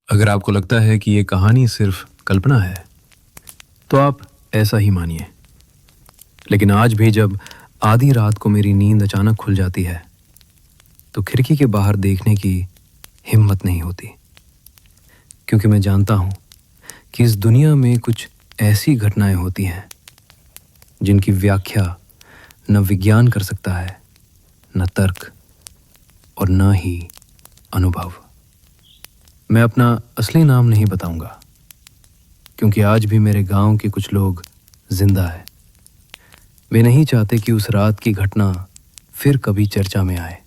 अगर आपको लगता है कि ये कहानी सिर्फ कल्पना है, तो आप ऐसा ही मानिए। लेकिन आज भी जब आधी रात को मेरी नींद अचानक खुल जाती है, तो खिड़की के बाहर देखने की हिम्मत नहीं होती, क्योंकि मैं जानता हूं कि इस दुनिया में कुछ ऐसी घटनाएं होती हैं जिनकी व्याख्या न विज्ञान कर सकता है, न तर्क, और न ही अनुभव। मैं अपना असली नाम नहीं बताऊंगा, क्योंकि आज भी मेरे गांव के कुछ लोग जिंदा हैं। वे नहीं चाहते कि उस रात की घटना फिर कभी चर्चा में आए।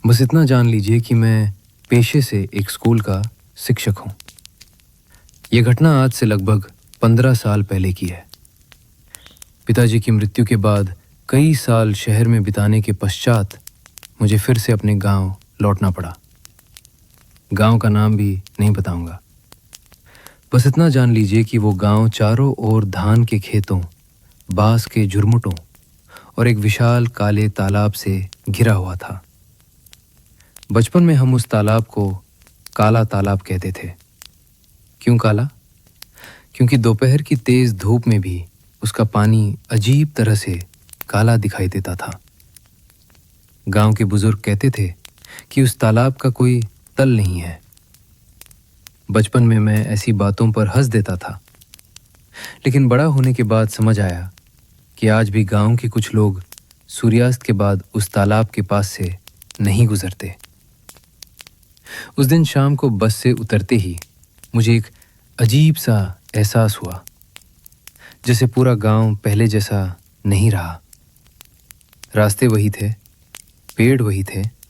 बस इतना जान लीजिए कि मैं पेशे से एक स्कूल का शिक्षक हूं। यह घटना आज से लगभग 15 साल पहले की है। पिताजी की मृत्यु के बाद कई साल शहर में बिताने के पश्चात मुझे फिर से अपने गांव लौटना पड़ा। गांव का नाम भी नहीं बताऊंगा। बस इतना जान लीजिए कि वो गांव चारों ओर धान के खेतों, बांस के झुरमुटों और एक विशाल काले तालाब से घिरा हुआ था। बचपन में हम उस तालाब को काला तालाब कहते थे। क्यों काला? क्योंकि दोपहर की तेज धूप में भी उसका पानी अजीब तरह से काला दिखाई देता था। गांव के बुजुर्ग कहते थे कि उस तालाब का कोई तल नहीं है। बचपन में मैं ऐसी बातों पर हंस देता था, लेकिन बड़ा होने के बाद समझ आया कि आज भी गांव के कुछ लोग सूर्यास्त के बाद उस तालाब के पास से नहीं गुजरते। उस दिन शाम को बस से उतरते ही मुझे एक अजीब सा एहसास हुआ, जैसे पूरा गांव पहले जैसा नहीं रहा। रास्ते वही थे, पेड़ वही थे,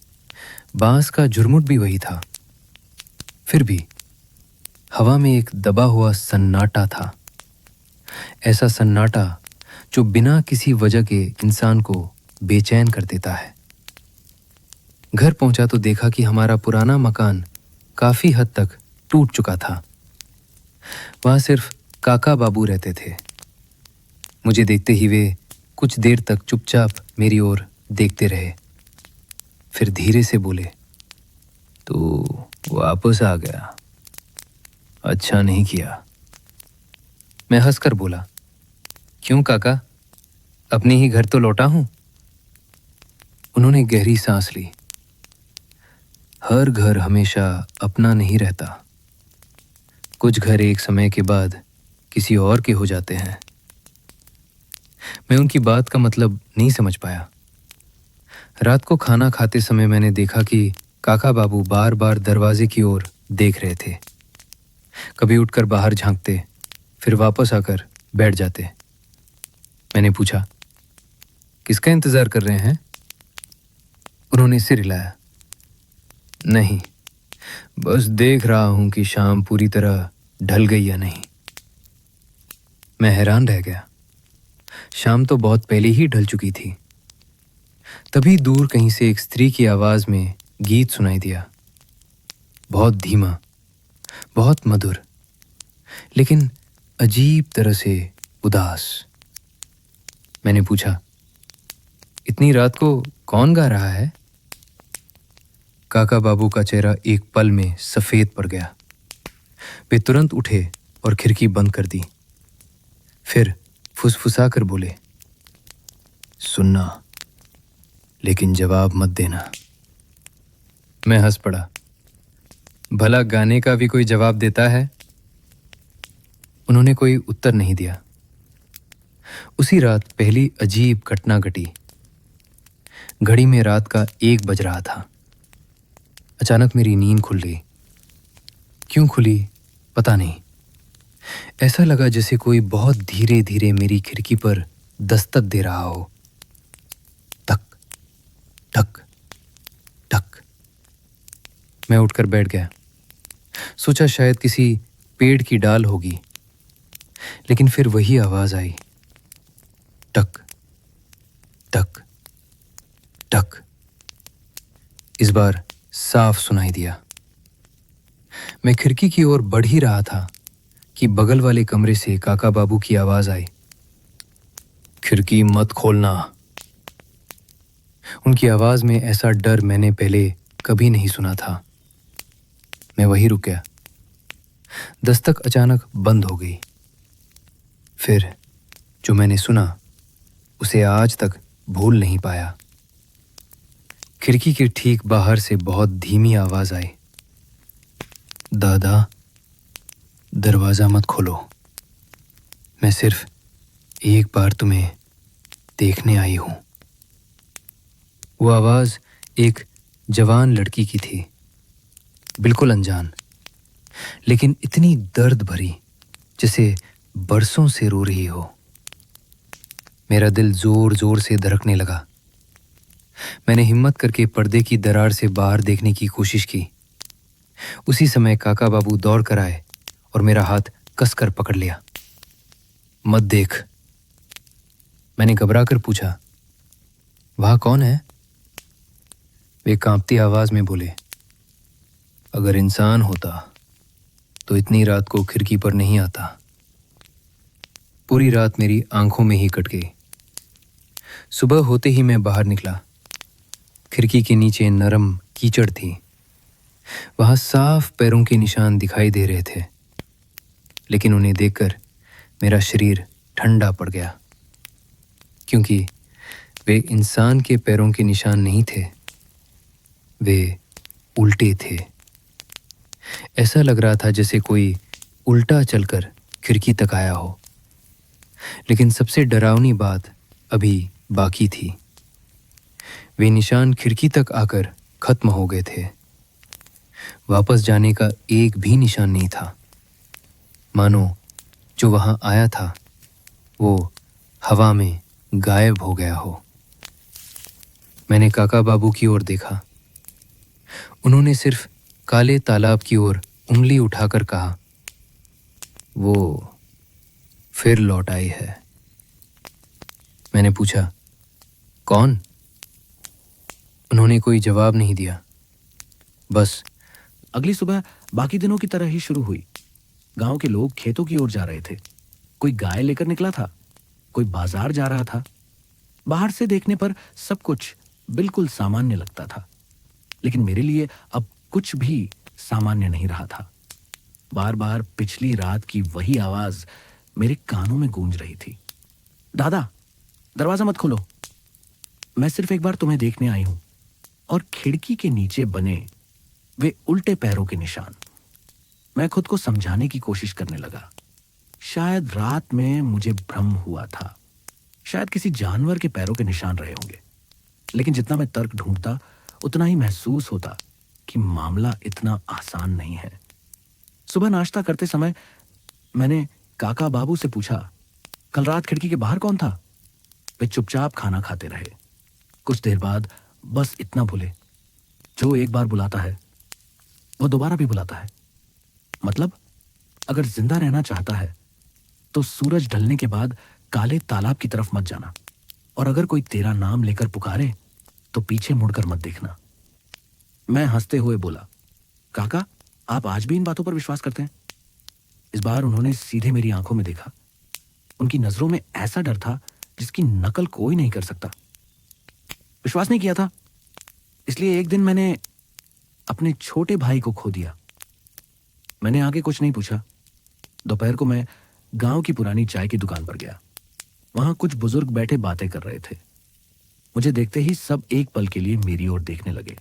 बांस का झुरमुट भी वही था। फिर भी हवा में एक दबा हुआ सन्नाटा था। ऐसा सन्नाटा जो बिना किसी वजह के इंसान को बेचैन कर देता है। घर पहुंचा तो देखा कि हमारा पुराना मकान काफी हद तक टूट चुका था। वहां सिर्फ काका बाबू रहते थे। मुझे देखते ही वे कुछ देर तक चुपचाप मेरी ओर देखते रहे। फिर धीरे से बोले, "तो वापस आ गया? अच्छा नहीं किया।" मैं हंसकर बोला, "क्यों काका? अपने ही घर तो लौटा हूं।" उन्होंने गहरी सांस ली। हर घर हमेशा अपना नहीं रहता। कुछ घर एक समय के बाद किसी और के हो जाते हैं। मैं उनकी बात का मतलब नहीं समझ पाया। रात को खाना खाते समय मैंने देखा कि काका बाबू बार बार दरवाजे की ओर देख रहे थे। कभी उठकर बाहर झांकते, फिर वापस आकर बैठ जाते। मैंने पूछा, "किसका इंतजार कर रहे हैं?" उन्होंने सिर हिलाया, "नहीं, बस देख रहा हूं कि शाम पूरी तरह ढल गई या नहीं।" मैं हैरान रह गया। शाम तो बहुत पहले ही ढल चुकी थी। तभी दूर कहीं से एक स्त्री की आवाज में गीत सुनाई दिया। बहुत धीमा, बहुत मधुर, लेकिन अजीब तरह से उदास। मैंने पूछा, "इतनी रात को कौन गा रहा है?" काका बाबू का चेहरा एक पल में सफेद पड़ गया। वे तुरंत उठे और खिड़की बंद कर दी। फिर फुसफुसाकर बोले, "सुनना, लेकिन जवाब मत देना।" मैं हंस पड़ा। भला गाने का भी कोई जवाब देता है? उन्होंने कोई उत्तर नहीं दिया। उसी रात पहली अजीब घटना घटी। घड़ी में रात का 1 बज रहा था। अचानक मेरी नींद खुल गई। क्यों खुली पता नहीं। ऐसा लगा जैसे कोई बहुत धीरे धीरे मेरी खिड़की पर दस्तक दे रहा हो। टक टक टक। मैं उठकर बैठ गया। सोचा शायद किसी पेड़ की डाल होगी, लेकिन फिर वही आवाज आई, टक टक टक। इस बार साफ सुनाई दिया। मैं खिड़की की ओर बढ़ ही रहा था कि बगल वाले कमरे से काका बाबू की आवाज आई, "खिड़की मत खोलना।" उनकी आवाज में ऐसा डर मैंने पहले कभी नहीं सुना था। मैं वहीं रुक गया। दस्तक अचानक बंद हो गई। फिर जो मैंने सुना उसे आज तक भूल नहीं पाया। खिड़की के ठीक बाहर से बहुत धीमी आवाज आई, दादा दरवाजा मत खोलो, मैं सिर्फ एक बार तुम्हें देखने आई हूं। वो आवाज एक जवान लड़की की थी, बिल्कुल अनजान, लेकिन इतनी दर्द भरी जैसे बरसों से रो रही हो। मेरा दिल जोर जोर से धड़कने लगा। मैंने हिम्मत करके पर्दे की दरार से बाहर देखने की कोशिश की। उसी समय काका बाबू दौड़ कर आए और मेरा हाथ कसकर पकड़ लिया। मत देख, मैंने घबरा कर पूछा, वहां कौन है? वे कांपती आवाज में बोले, अगर इंसान होता तो इतनी रात को खिड़की पर नहीं आता। पूरी रात मेरी आंखों में ही कट गई। सुबह होते ही मैं बाहर निकला। खिड़की के नीचे नरम कीचड़ थी। वहां साफ पैरों के निशान दिखाई दे रहे थे, लेकिन उन्हें देखकर मेरा शरीर ठंडा पड़ गया, क्योंकि वे इंसान के पैरों के निशान नहीं थे, वे उल्टे थे। ऐसा लग रहा था जैसे कोई उल्टा चलकर खिड़की तक आया हो। लेकिन सबसे डरावनी बात अभी बाकी थी। वे निशान खिड़की तक आकर खत्म हो गए थे। वापस जाने का एक भी निशान नहीं था। मानो जो वहां आया था वो हवा में गायब हो गया हो। मैंने काका बाबू की ओर देखा। उन्होंने सिर्फ काले तालाब की ओर उंगली उठाकर कहा, वो फिर लौट आई है। मैंने पूछा, कौन? उन्होंने कोई जवाब नहीं दिया। बस अगली सुबह बाकी दिनों की तरह ही शुरू हुई। गांव के लोग खेतों की ओर जा रहे थे। कोई गाय लेकर निकला था, कोई बाजार जा रहा था। बाहर से देखने पर सब कुछ बिल्कुल सामान्य लगता था, लेकिन मेरे लिए अब कुछ भी सामान्य नहीं रहा था। बार बार पिछली रात की वही आवाज मेरे कानों में गूंज रही थी, दादा दरवाजा मत खोलो, मैं सिर्फ एक बार तुम्हें देखने आई हूं। और खिड़की के नीचे बने वे उल्टे पैरों के निशान। मैं खुद को समझाने की कोशिश करने लगा। शायद रात में मुझे भ्रम हुआ था, शायद किसी जानवर के पैरों के निशान रहे होंगे। लेकिन जितना मैं तर्क ढूंढता उतना ही महसूस होता कि मामला इतना आसान नहीं है। सुबह नाश्ता करते समय मैंने काका बाबू से पूछा, कल रात खिड़की के बाहर कौन था? वे चुपचाप खाना खाते रहे। कुछ देर बाद बस इतना बोले, जो एक बार बुलाता है वो दोबारा भी बुलाता है। मतलब अगर जिंदा रहना चाहता है तो सूरज ढलने के बाद काले तालाब की तरफ मत जाना, और अगर कोई तेरा नाम लेकर पुकारे तो पीछे मुड़कर मत देखना। मैं हंसते हुए बोला, काका आप आज भी इन बातों पर विश्वास करते हैं? इस बार उन्होंने सीधे मेरी आंखों में देखा। उनकी नजरों में ऐसा डर था जिसकी नकल कोई नहीं कर सकता। विश्वास नहीं किया था, इसलिए एक दिन मैंने अपने छोटे भाई को खो दिया। मैंने आगे कुछ नहीं पूछा। दोपहर को मैं गांव की पुरानी चाय की दुकान पर गया। वहां कुछ बुजुर्ग बैठे बातें कर रहे थे। मुझे देखते ही सब एक पल के लिए मेरी ओर देखने लगे,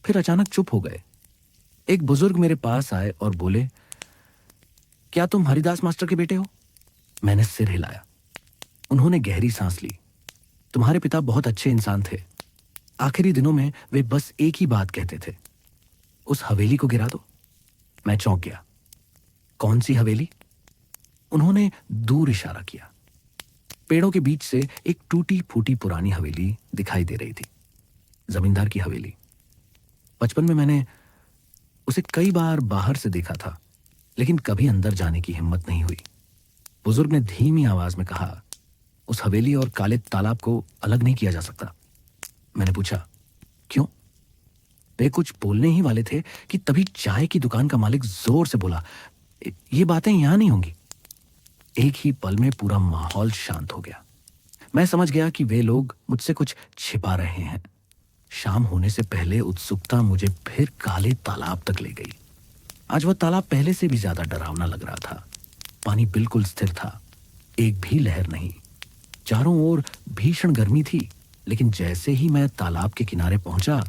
फिर अचानक चुप हो गए। एक बुजुर्ग मेरे पास आए और बोले, क्या तुम हरिदास मास्टर के बेटे हो? मैंने सिर हिलाया। उन्होंने गहरी सांस ली। तुम्हारे पिता बहुत अच्छे इंसान थे। आखिरी दिनों में वे बस एक ही बात कहते थे, उस हवेली को गिरा दो। मैं चौंक गया। कौन सी हवेली? उन्होंने दूर इशारा किया। पेड़ों के बीच से एक टूटी फूटी पुरानी हवेली दिखाई दे रही थी, जमींदार की हवेली। बचपन में मैंने उसे कई बार बाहर से देखा था, लेकिन कभी अंदर जाने की हिम्मत नहीं हुई। बुजुर्ग ने धीमी आवाज में कहा, उस हवेली और काले तालाब को अलग नहीं किया जा सकता। मैंने पूछा, क्यों? वे कुछ बोलने ही वाले थे कि तभी चाय की दुकान का मालिक जोर से बोला, ये बातें यहां नहीं होंगी। एक ही पल में पूरा माहौल शांत हो गया। मैं समझ गया कि वे लोग मुझसे कुछ छिपा रहे हैं। शाम होने से पहले उत्सुकता मुझे फिर काले तालाब तक ले गई। आज वह तालाब पहले से भी ज्यादा डरावना लग रहा था। पानी बिल्कुल स्थिर था, एक भी लहर नहीं। चारों ओर भीषण गर्मी थी, लेकिन जैसे ही मैं तालाब के किनारे पहुंचा,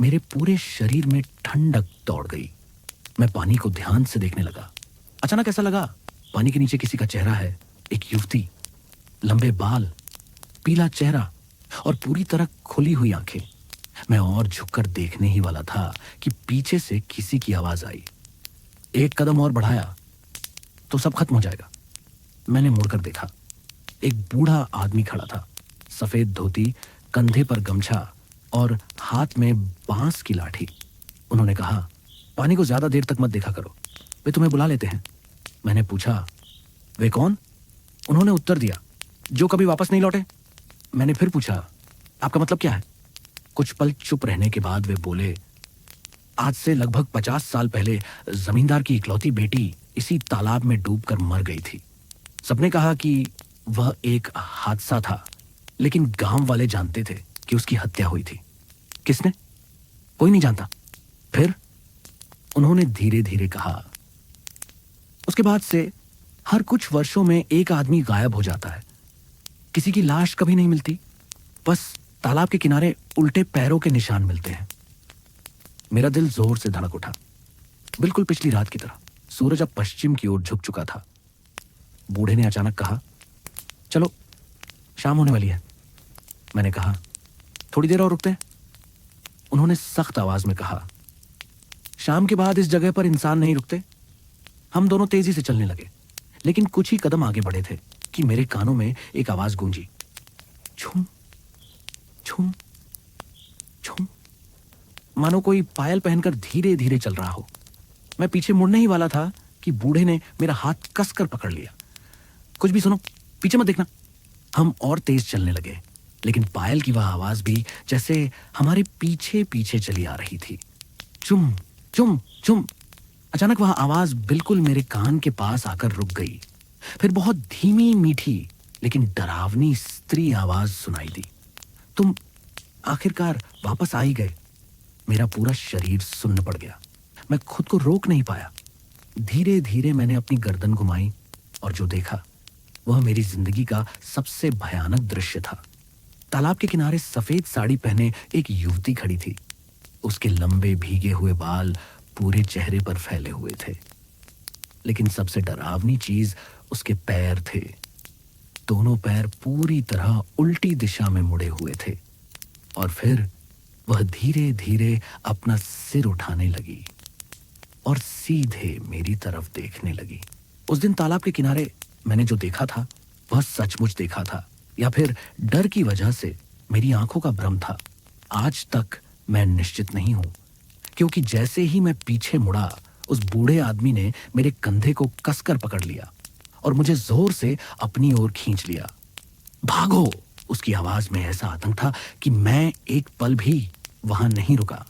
मेरे पूरे शरीर में ठंडक दौड़ गई। मैं पानी को ध्यान से देखने लगा। अचानक ऐसा लगा पानी के नीचे किसी का चेहरा है। एक युवती, लंबे बाल, पीला चेहरा और पूरी तरह खुली हुई आंखें। मैं और झुककर देखने ही वाला था कि पीछे से किसी की आवाज आई। एक कदम और बढ़ाया तो सब खत्म हो जाएगा। मैंने मुड़कर देखा। एक बूढ़ा आदमी खड़ा था, सफेद धोती, कंधे पर गमछा और हाथ में बांस की लाठी। उन्होंने कहा, पानी को ज्यादा देर तक मत देखा करो, वे तुम्हें बुला लेते हैं। मैंने पूछा, वे कौन? उन्होंने उत्तर दिया, जो कभी वापस नहीं लौटे। मैंने फिर पूछा, आपका मतलब क्या है? कुछ पल चुप रहने के बाद वे बोले, आज से लगभग 50 साल पहले जमींदार की इकलौती बेटी इसी तालाब में डूबकर मर गई थी। सबने कहा कि वह एक हादसा था, लेकिन गांव वाले जानते थे कि उसकी हत्या हुई थी। किसने? कोई नहीं जानता। फिर उन्होंने धीरे धीरे कहा, उसके बाद से हर कुछ वर्षों में एक आदमी गायब हो जाता है। किसी की लाश कभी नहीं मिलती, बस तालाब के किनारे उल्टे पैरों के निशान मिलते हैं। मेरा दिल जोर से धड़क उठा, बिल्कुल पिछली रात की तरह। सूरज अब पश्चिम की ओर झुक चुका था। बूढ़े ने अचानक कहा, चलो शाम होने वाली है। मैंने कहा, थोड़ी देर और रुकते हैं। उन्होंने सख्त आवाज में कहा, शाम के बाद इस जगह पर इंसान नहीं रुकते। हम दोनों तेजी से चलने लगे, लेकिन कुछ ही कदम आगे बढ़े थे कि मेरे कानों में एक आवाज गूंजी, छूम छूम छूम, मानो कोई पायल पहनकर धीरे धीरे चल रहा हो। मैं पीछे मुड़ने ही वाला था कि बूढ़े ने मेरा हाथ कसकर पकड़ लिया। कुछ भी सुनो, पीछे मत देखना। हम और तेज चलने लगे, लेकिन पायल की वह आवाज भी जैसे हमारे पीछे पीछे चली आ रही थी। चुम चुम चुम। अचानक वह आवाज बिल्कुल मेरे कान के पास आकर रुक गई। फिर बहुत धीमी, मीठी लेकिन डरावनी स्त्री आवाज सुनाई दी, तुम आखिरकार वापस आ ही गए। मेरा पूरा शरीर सुन्न पड़ गया। मैं खुद को रोक नहीं पाया। धीरे धीरे मैंने अपनी गर्दन घुमाई और जो देखा वह मेरी जिंदगी का सबसे भयानक दृश्य था। तालाब के किनारे सफेद साड़ी पहने एक युवती खड़ी थी। उसके लंबे भीगे हुए बाल पूरे चेहरे पर फैले हुए थे, लेकिन सबसे डरावनी चीज उसके पैर थे। दोनों पैर पूरी तरह उल्टी दिशा में मुड़े हुए थे और फिर वह धीरे धीरे अपना सिर उठाने लगी और सीधे मेरी तरफ देखने लगी। उस दिन तालाब के किनारे मैंने जो देखा था वह सचमुच देखा था या फिर डर की वजह से मेरी आंखों का भ्रम था, आज तक मैं निश्चित नहीं हूं, क्योंकि जैसे ही मैं पीछे मुड़ा उस बूढ़े आदमी ने मेरे कंधे को कसकर पकड़ लिया और मुझे जोर से अपनी ओर खींच लिया। भागो! उसकी आवाज में ऐसा आतंक था कि मैं एक पल भी वहां नहीं रुका।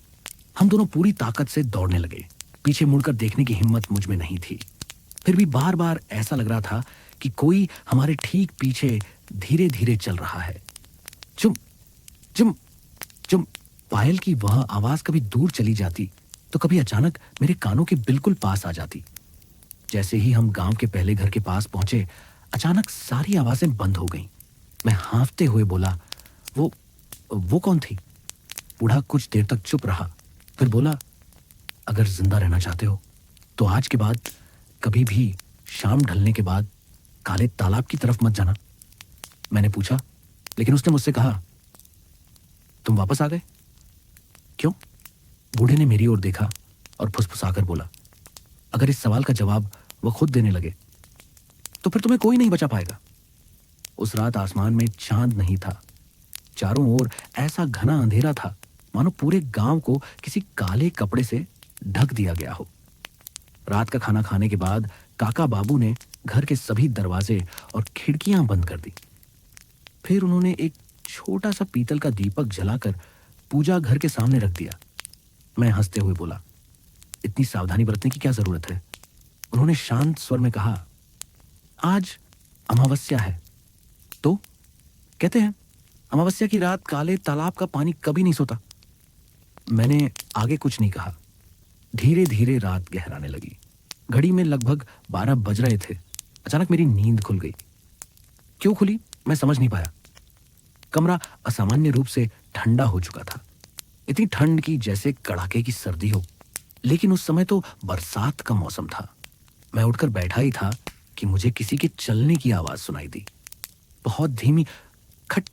हम दोनों पूरी ताकत से दौड़ने लगे। पीछे मुड़कर देखने की हिम्मत मुझ में नहीं थी। फिर भी बार बार ऐसा लग रहा था कि कोई हमारे ठीक पीछे धीरे धीरे चल रहा है। चुम चुम चुम। पायल की वह आवाज कभी दूर चली जाती तो कभी अचानक मेरे कानों के बिल्कुल पास आ जाती। जैसे ही हम गांव के पहले घर के पास पहुंचे, अचानक सारी आवाजें बंद हो गईं। मैं हांफते हुए बोला, वो कौन थी? बूढ़ा कुछ देर तक चुप रहा, फिर बोला, अगर जिंदा रहना चाहते हो तो आज के बाद कभी भी शाम ढलने के बाद काले तालाब की तरफ मत जाना। मैंने पूछा, लेकिन उसने मुझसे कहा, तुम वापस आ गए? क्यों? बूढ़े ने मेरी ओर देखा और फुसफुसाकर बोला, अगर इस सवाल का जवाब वो खुद देने लगे तो फिर तुम्हें कोई नहीं बचा पाएगा। उस रात आसमान में चांद नहीं था। चारों ओर ऐसा घना अंधेरा था मानो पूरे गांव को किसी काले कपड़े से ढक दिया गया हो। रात का खाना खाने के बाद काका बाबू ने घर के सभी दरवाजे और खिड़कियां बंद कर दी। फिर उन्होंने एक छोटा सा पीतल का दीपक जलाकर पूजा घर के सामने रख दिया। मैं हंसते हुए बोला, इतनी सावधानी बरतने की क्या जरूरत है? उन्होंने शांत स्वर में कहा, आज अमावस्या है। तो कहते हैं अमावस्या की रात काले तालाब का पानी कभी नहीं सोता। मैंने आगे कुछ नहीं कहा। धीरे धीरे रात गहराने लगी। घड़ी में लगभग 12 बज रहे थे। अचानक मेरी नींद खुल गई। क्यों खुली मैं समझ नहीं पाया। कमरा असामान्य रूप से ठंडा हो चुका था, इतनी ठंड की जैसे कड़ाके की सर्दी हो। लेकिन उस समय तो बरसात का मौसम था। मैं उठकर बैठा ही था कि मुझे किसी के चलने की आवाज सुनाई दी। बहुत धीमी, खट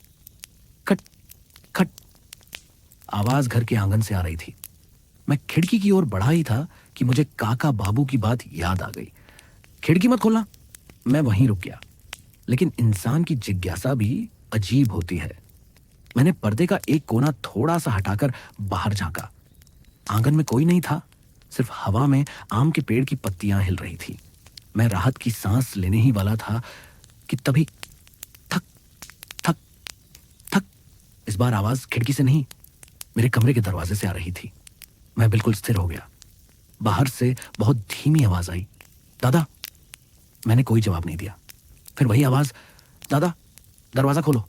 खट खट आवाज घर के आंगन से आ रही थी। मैं खिड़की की ओर बढ़ा ही था कि मुझे काका बाबू की बात याद आ गई। खिड़की मत खोलना। मैं वहीं रुक गया। लेकिन इंसान की जिज्ञासा भी अजीब होती है। मैंने पर्दे का एक कोना थोड़ा सा हटाकर बाहर झांका। आंगन में कोई नहीं था, सिर्फ हवा में आम के पेड़ की पत्तियां हिल रही थी। मैं राहत की सांस लेने ही वाला था कि तभी थक थक थक। इस बार आवाज खिड़की से नहीं, मेरे कमरे के दरवाजे से आ रही थी। मैं बिल्कुल स्थिर हो गया। बाहर से बहुत धीमी आवाज आई, दादा। मैंने कोई जवाब नहीं दिया। फिर वही आवाज, दादा दरवाजा खोलो।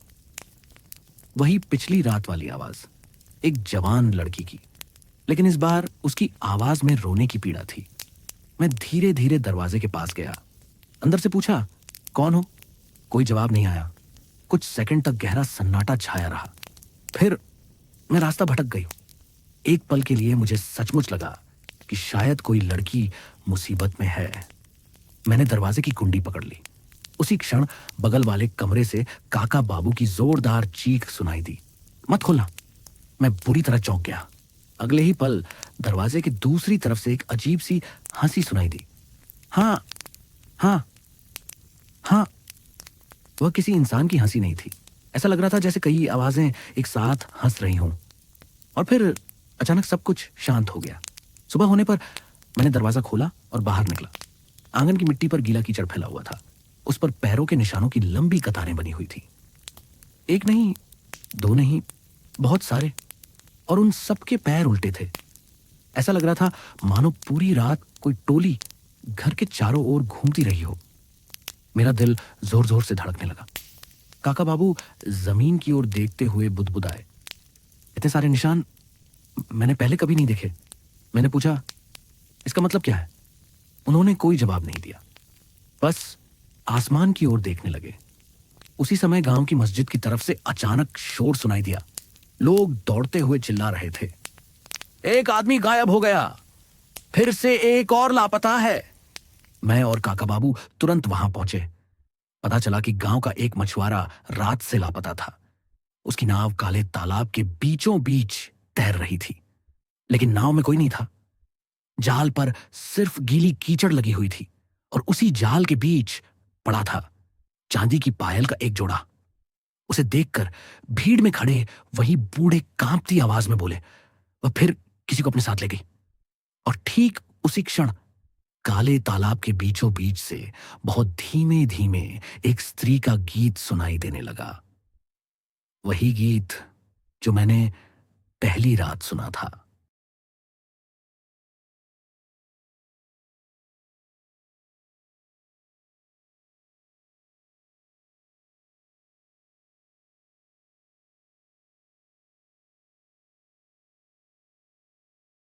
वही पिछली रात वाली आवाज, एक जवान लड़की की, लेकिन इस बार उसकी आवाज में रोने की पीड़ा थी। मैं धीरे धीरे दरवाजे के पास गया। अंदर से पूछा, कौन हो? कोई जवाब नहीं आया। कुछ सेकंड तक गहरा सन्नाटा छाया रहा। फिर मैं रास्ता भटक गई। एक पल के लिए मुझे सचमुच लगा कि शायद कोई लड़की मुसीबत में है। मैंने दरवाजे की कुंडी पकड़ ली। उसी क्षण बगल वाले कमरे से काका बाबू की जोरदार चीख सुनाई दी, मत खोलना। मैं बुरी तरह चौंक गया। अगले ही पल दरवाजे की दूसरी तरफ से एक अजीब सी हंसी सुनाई दी। हाँ हाँ हाँ। वह किसी इंसान की हंसी नहीं थी। ऐसा लग रहा था जैसे कई आवाजें एक साथ हंस रही हों। और फिर अचानक सब कुछ शांत हो गया। सुबह होने पर मैंने दरवाजा खोला और बाहर निकला। आंगन की मिट्टी पर गीला कीचड़ फैला हुआ था। उस पर पैरों के निशानों की लंबी कतारें बनी हुई थी। एक नहीं, दो नहीं, बहुत सारे। और उन सबके पैर उल्टे थे। ऐसा लग रहा था मानो पूरी रात कोई टोली घर के चारों ओर घूमती रही हो। मेरा दिल जोर जोर से धड़कने लगा। काका बाबू जमीन की ओर देखते हुए बुदबुदाए, इतने सारे निशान मैंने पहले कभी नहीं देखे। मैंने पूछा, इसका मतलब क्या है? उन्होंने कोई जवाब नहीं दिया, बस आसमान की ओर देखने लगे। उसी समय गांव की मस्जिद की तरफ से अचानक शोर सुनाई दिया। लोग दौड़ते हुए चिल्ला रहे थे, एक आदमी गायब हो गया, फिर से एक और लापता है। मैं और काका बाबू तुरंत वहां पहुंचे। पता चला कि गांव का एक मछुआरा रात से लापता था। उसकी नाव काले तालाब के बीचों बीच तैर रही थी, लेकिन नाव में कोई नहीं था। जाल पर सिर्फ गीली कीचड़ लगी हुई थी और उसी जाल के बीच पड़ा था चांदी की पायल का एक जोड़ा। उसे देखकर भीड़ में खड़े वही बूढ़े कांपती आवाज में बोले, वह फिर किसी को अपने साथ ले गई। और ठीक उसी क्षण काले तालाब के बीचों बीच से बहुत धीमे धीमे एक स्त्री का गीत सुनाई देने लगा। वही गीत जो मैंने पहली रात सुना था।